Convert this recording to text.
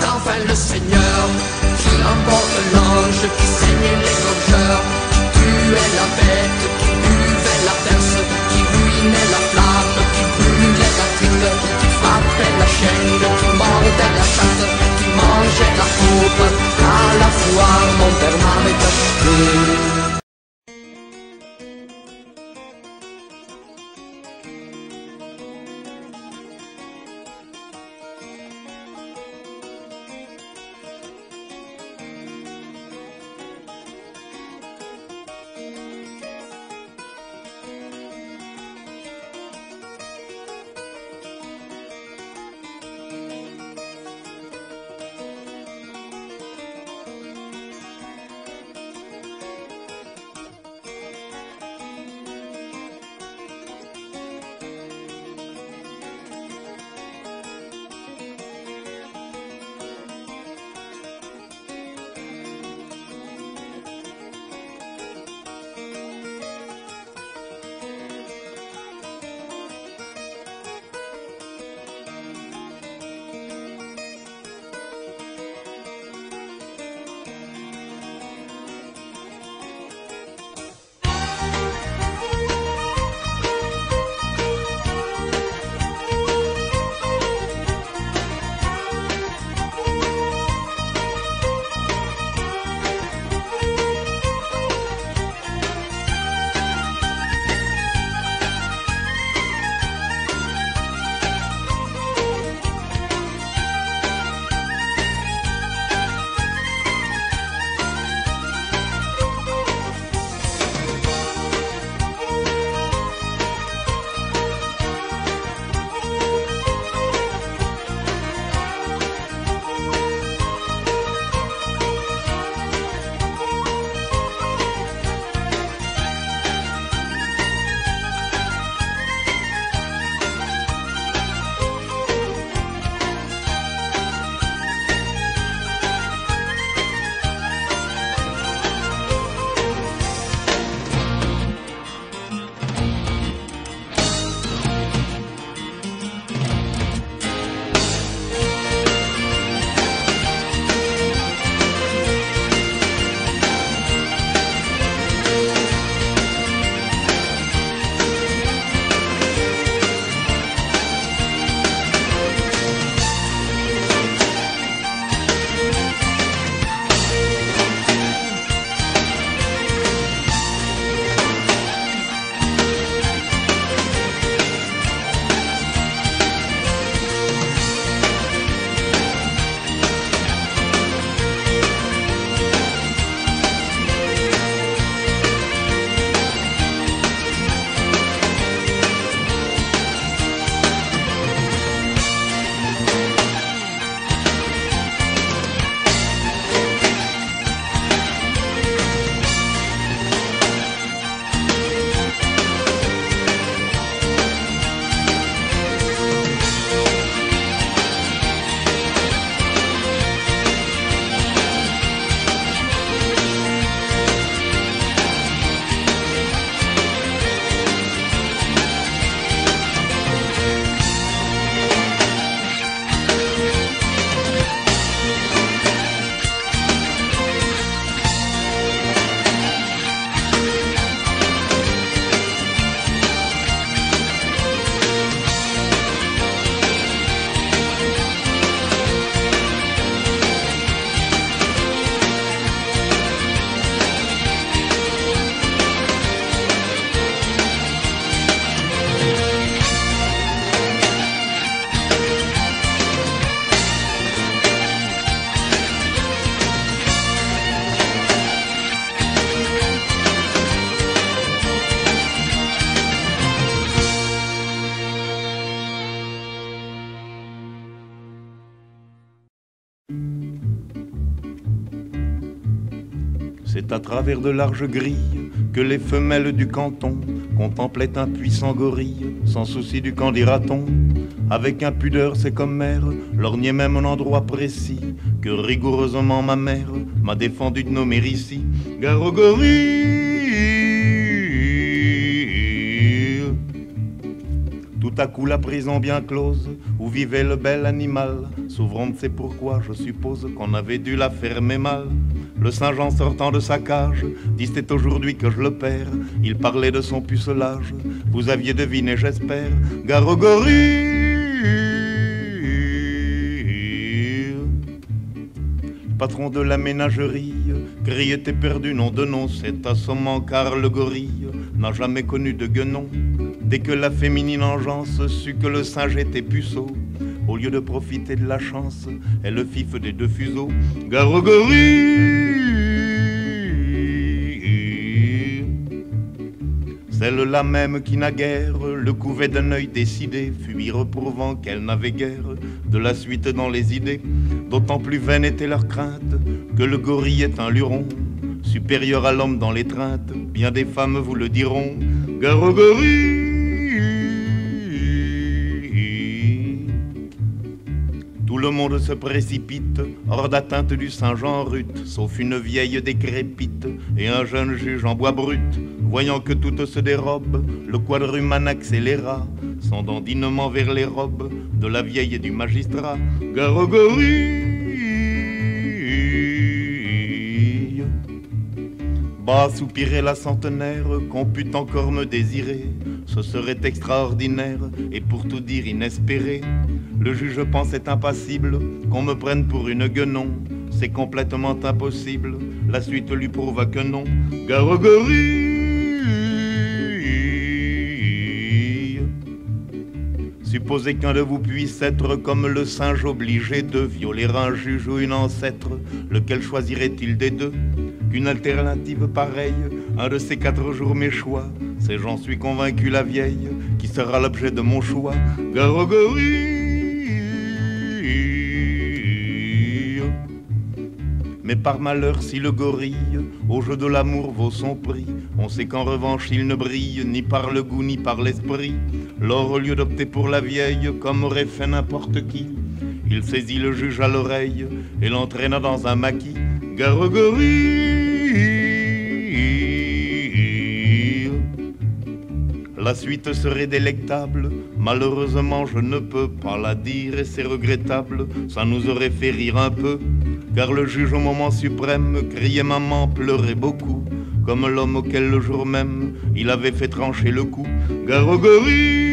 enfin le Seigneur, qui emporte l'ange, qui saignait les gorgeurs, qui tuait la bête, qui buvait la verse, qui ruinait la flamme, qui brûlait la trique, qui frappait la chaîne, qui mordait la chatte, qui mangeait la coupe. À la foire, mon père m'avait acheté. C'est à travers de larges grilles que les femelles du canton contemplaient un puissant gorille, sans souci du qu'en dira-t-on. Avec impudeur, c'est comme mère, lorgnait même un endroit précis que rigoureusement ma mère m'a défendu de nommer ici. Gare au gorille. Tout à coup la prison bien close, où vivait le bel animal, s'ouvrant ne sait pourquoi, je suppose qu'on avait dû la fermer mal. Le Saint-Jean sortant de sa cage, dit c'est aujourd'hui que je le perds. Il parlait de son pucelage, vous aviez deviné j'espère. Garogori. Patron de la ménagerie, criait éperdu, nom de nom, c'est assommant car le gorille n'a jamais connu de guenon. Dès que la féminine engeance sut que le singe était puceau, au lieu de profiter de la chance, elle le fif des deux fuseaux. Garogori. Celle-là même qui naguère le couvait d'un œil décidé, fut lui reprouvant qu'elle n'avait guère de la suite dans les idées. D'autant plus vaine était leur crainte que le gorille est un luron, supérieur à l'homme dans l'étreinte, bien des femmes vous le diront. Garogori. Tout le monde se précipite hors d'atteinte du Saint-Jean rut, sauf une vieille décrépite et un jeune juge en bois brut. Voyant que tout se dérobe, le quadrumane accéléra son dandinement vers les robes de la vieille et du magistrat. Garogori. Bas soupirait la centenaire, qu'on pût encore me désirer. Ce serait extraordinaire et pour tout dire inespéré. Le juge pensait impassible qu'on me prenne pour une guenon. C'est complètement impossible, la suite lui prouva que non. Garogori. Supposez qu'un de vous puisse être comme le singe obligé de violer un juge ou une ancêtre, lequel choisirait-il des deux? Qu'une alternative pareille, un de ces 4 jours mes choix, c'est j'en suis convaincu la vieille, qui sera l'objet de mon choix. Garogori. Mais par malheur si le gorille au jeu de l'amour vaut son prix, on sait qu'en revanche il ne brille ni par le goût ni par l'esprit. Lors au lieu d'opter pour la vieille comme aurait fait n'importe qui, il saisit le juge à l'oreille et l'entraîna dans un maquis. Garogori. La suite serait délectable, malheureusement je ne peux pas la dire et c'est regrettable, ça nous aurait fait rire un peu, car le juge au moment suprême criait maman, pleurait beaucoup, comme l'homme auquel le jour même il avait fait trancher le cou. Garogori.